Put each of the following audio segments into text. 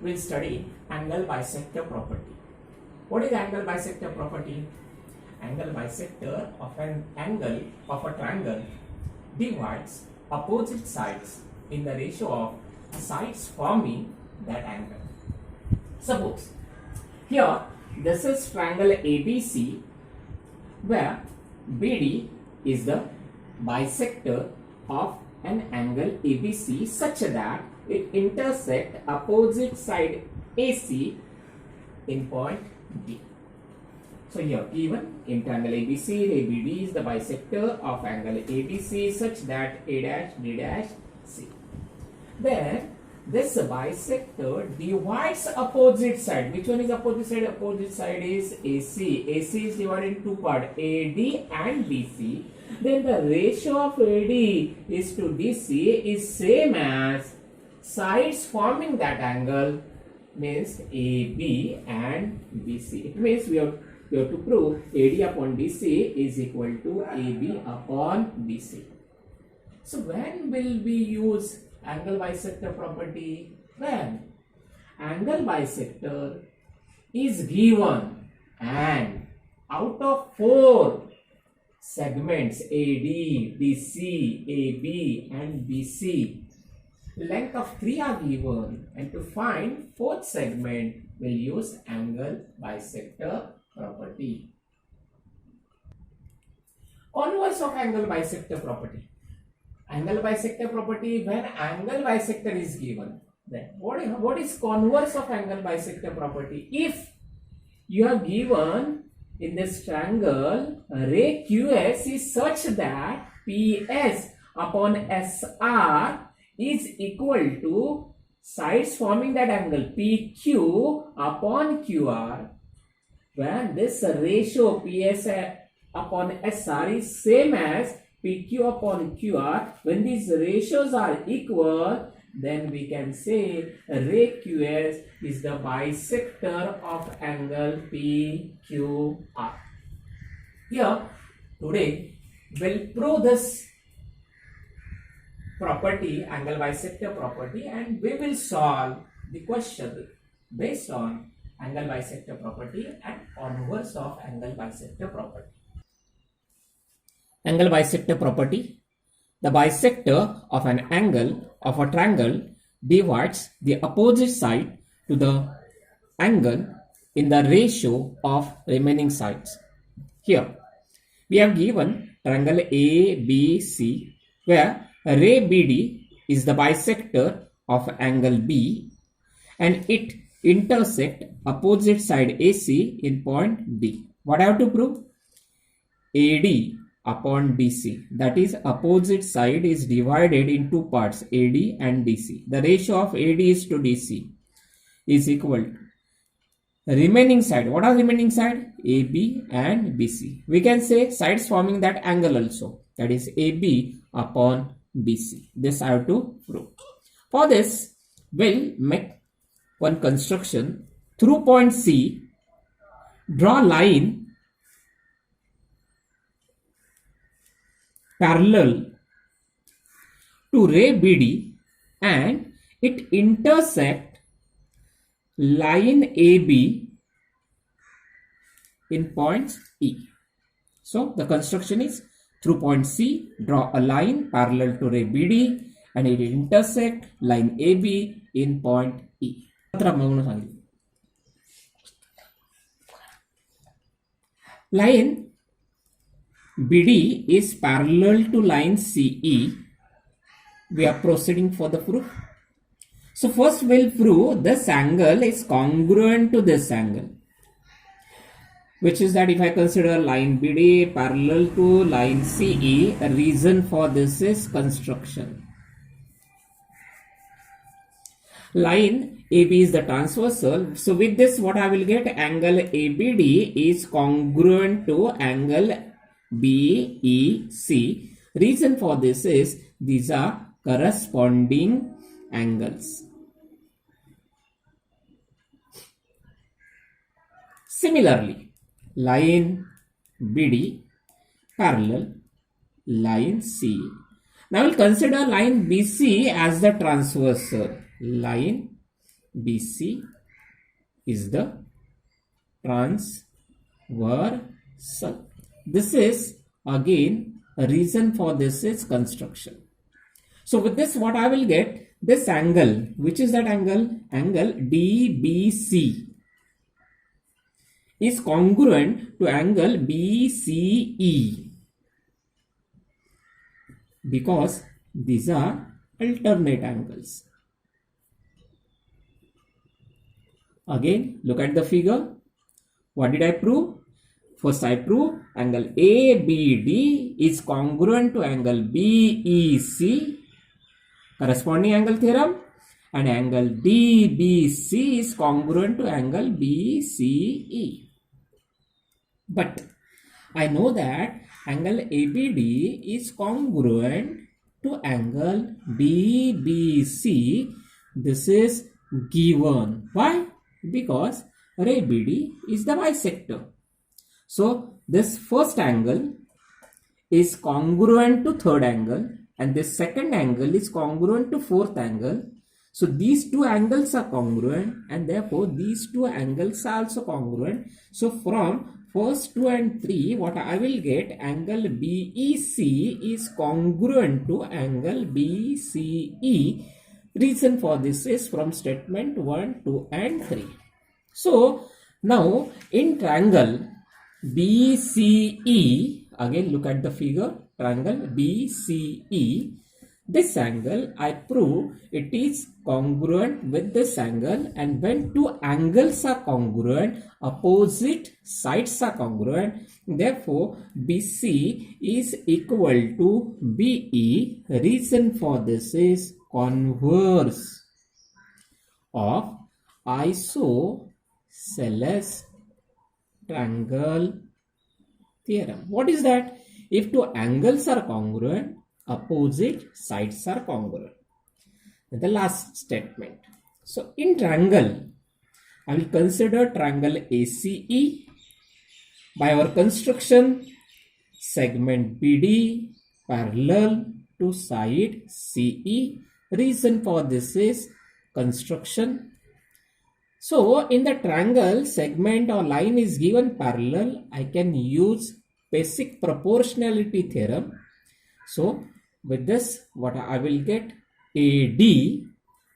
we'll study angle bisector property. What is angle bisector property? Angle bisector of an angle of a triangle divides opposite sides in the ratio of sides forming that angle. Suppose here this is triangle ABC where BD is the bisector of an angle ABC such that it intersects opposite side AC in point D. So here given in triangle ABC, ABD is the bisector of angle ABC such that A dash D dash C. Then this bisector divides opposite side. Which one is opposite side? Opposite side is AC. AC is divided in two parts, AD and BC. Then the ratio of AD is to DC is same as sides forming that angle, means AB and BC. It means we have to prove AD upon DC is equal to AB upon BC. So when will we use angle bisector property? When angle bisector is given and out of 4 segments AD, DC, AB and BC, length of 3 are given, and to find 4th segment we'll use angle bisector property. Converse of angle bisector property. Angle bisector property, when angle bisector is given, then what is converse of angle bisector property? If you are given in this triangle ray QS is such that PS upon SR is equal to sides forming that angle PQ upon QR, when this ratio PS upon SR is same as PQ upon QR, when these ratios are equal, then we can say ray QS is the bisector of angle PQR. Here today we'll prove this property, angle bisector property, and we will solve the question based on angle bisector property and converse of angle bisector property. Angle bisector property. The bisector of an angle of a triangle divides the opposite side to the angle in the ratio of remaining sides. Here we have given triangle ABC where ray BD is the bisector of angle B and it intersect opposite side AC in point D. What I have to prove? AD upon DC, that is opposite side is divided in two parts, AD and DC. The ratio of AD is to DC is equal to remaining side. What are remaining side? AB and BC. We can say sides forming that angle also, that is AB upon BC. This I have to prove. For this we'll make one construction. Through point C, draw line parallel to ray BD and it intersect line AB in point E. So the construction is through point C, draw a line parallel to ray BD and it intersect line AB in point E. Line BD is parallel to line CE. We are proceeding for the proof. So first we'll prove this angle is congruent to this angle, which is that if I consider line BD parallel to line CE, a reason for this is construction. Line AB is the transversal. So with this what I will get? Angle ABD is congruent to angle BEC. Reason for this is these are corresponding angles. Similarly, line BD parallel line C. Now we'll consider line BC as the transversal. Line BC is the transversal. This is again a reason for this is construction. So with this, what I will get, this angle, which is that angle? Angle DBC is congruent to angle BCE because these are alternate angles. Again, look at the figure. What did I prove? First, I prove angle ABD is congruent to angle BEC, corresponding angle theorem, and angle DBC is congruent to angle BCE. But I know that angle ABD is congruent to angle DBC. This is given. Why? Because ABD is the bisector. So this first angle is congruent to third angle and this second angle is congruent to fourth angle. So these two angles are congruent and therefore these two angles are also congruent. So from first 2 and 3, what I will get, angle BEC is congruent to angle BCE. Reason for this is from statement 1, 2 and 3. So now in triangle BCE, again look at the figure, triangle BCE, this angle I prove it is congruent with this angle, and when two angles are congruent, opposite sides are congruent, therefore BC is equal to BE. Reason for this is converse of isosceles triangle theorem. What is that? If two angles are congruent, opposite sides are congruent. The last statement. So in triangle, I will consider triangle ACE. By our construction, segment BD parallel to side CE. Reason for this is construction. So in the triangle, segment or line is given parallel, I can use basic proportionality theorem. So with this, what I will get, AD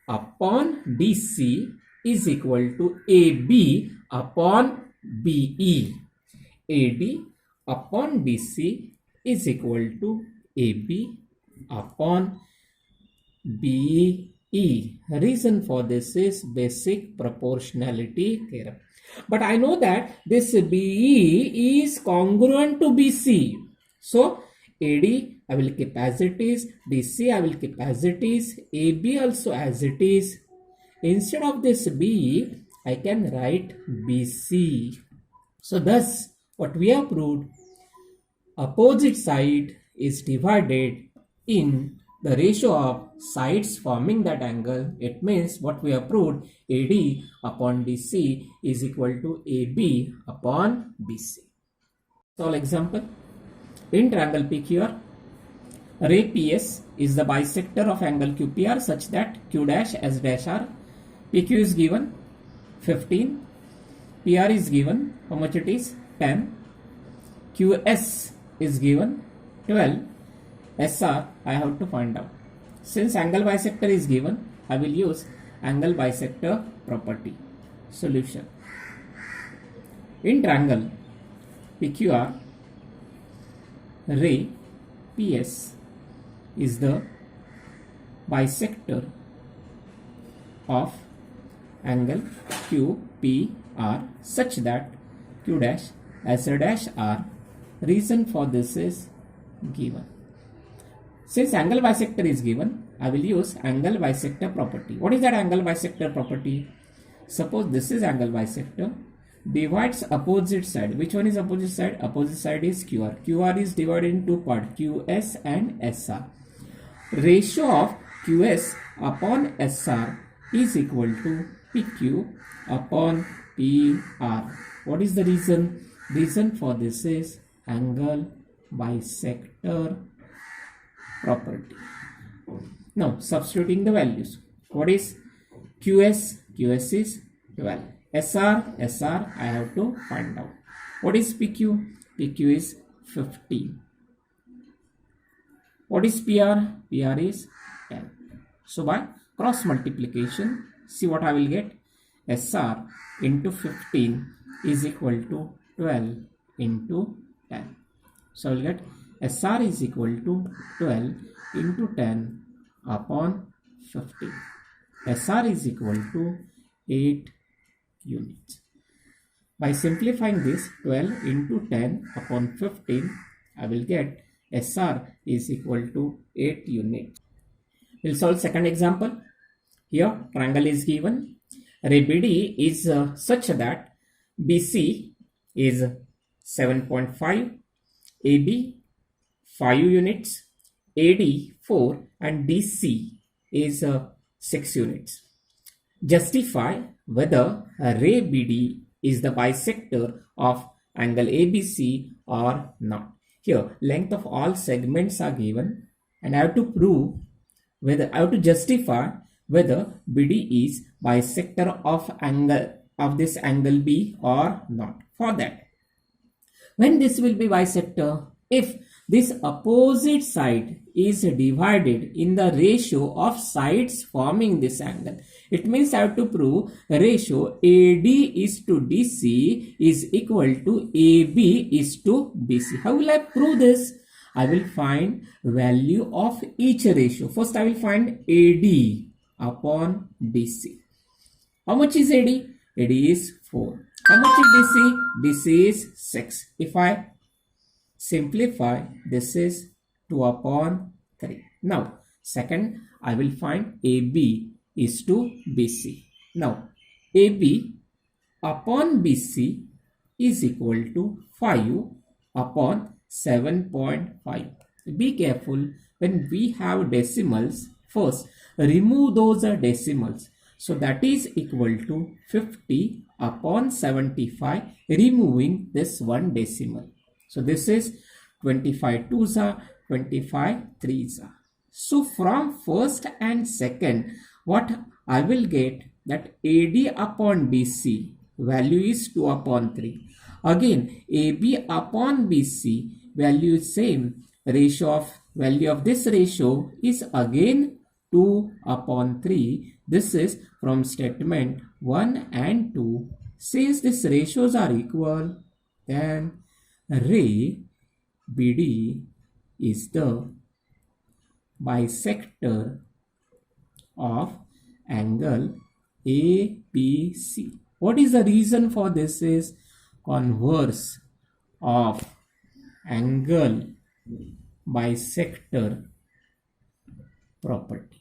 upon BC is equal to AB upon BE. AD upon BC is equal to AB upon BE. Reason for this is basic proportionality theorem. But I know that this BE is congruent to BC. So AD I will keep as it is, BC I will keep as it is, AB also as it is. Instead of this BE, I can write BC. So thus what we have proved, opposite side is divided in the ratio of sides forming that angle. It means what we have proved, AD upon DC is equal to AB upon BC. So example, in triangle PQR, ray PS is the bisector of angle QPR such that Q dash S dash R. PQ is given 15, PR is given, how much it is, 10, QS is given 12, SR I have to find out. Since angle bisector is given, I will use angle bisector property. Solution. In triangle PQR, ray PS is the bisector of angle QPR such that Q dash S dash R. Reason for this is given. Since angle bisector is given, I will use angle bisector property. What is that angle bisector property? Suppose this is angle bisector, divides opposite side. Which one is opposite side? Opposite side is QR. QR is divided in two parts, QS and SR. Ratio of QS upon SR is equal to PQ upon PR. What is the reason? Reason for this is angle bisector property. Now substituting the values. What is QS? QS is 12. SR I have to find out. What is PQ? PQ is 15. What is PR? PR is 10. So by cross multiplication, see what I will get. SR into 15 is equal to 12 into 10. So I will get SR is equal to 12 into 10 upon 15. SR is equal to 8 units. By simplifying this, 12 into 10 upon 15, I will get SR is equal to 8 units. We'll solve second example. Here triangle is given. Ray BD is such that BC is 7.5, AB 5 units, AD 4 and DC is 6 units. Justify whether ray BD is the bisector of angle ABC or not. Here length of all segments are given and I have to prove whether I have to justify whether BD is bisector of angle of this angle B or not. For that, when this will be bisector, if this opposite side is divided in the ratio of sides forming this angle, it means I have to prove ratio AD is to DC is equal to AB is to BC. How will I prove this? I will find value of each ratio. First I will find AD upon DC. How much is AD? AD is 4. How much is DC? DC is 6. If I simplify, this is 2 upon 3. Now, second, I will find AB is to BC. Now, AB upon BC is equal to 5 upon 7.5. Be careful when we have decimals. First, remove those decimals. So that is equal to 50 upon 75, removing this one decimal. So this is 25 twos are 25 threes are. So from first and second, what I will get that AD upon DC value is 2 upon 3. Again AB upon BC value is same. Ratio of value of this ratio is again 2 upon 3. This is from statement 1 and 2. Since these ratios are equal, then ray BD is the bisector of angle ABC. What is the reason for this? Is converse of angle bisector property.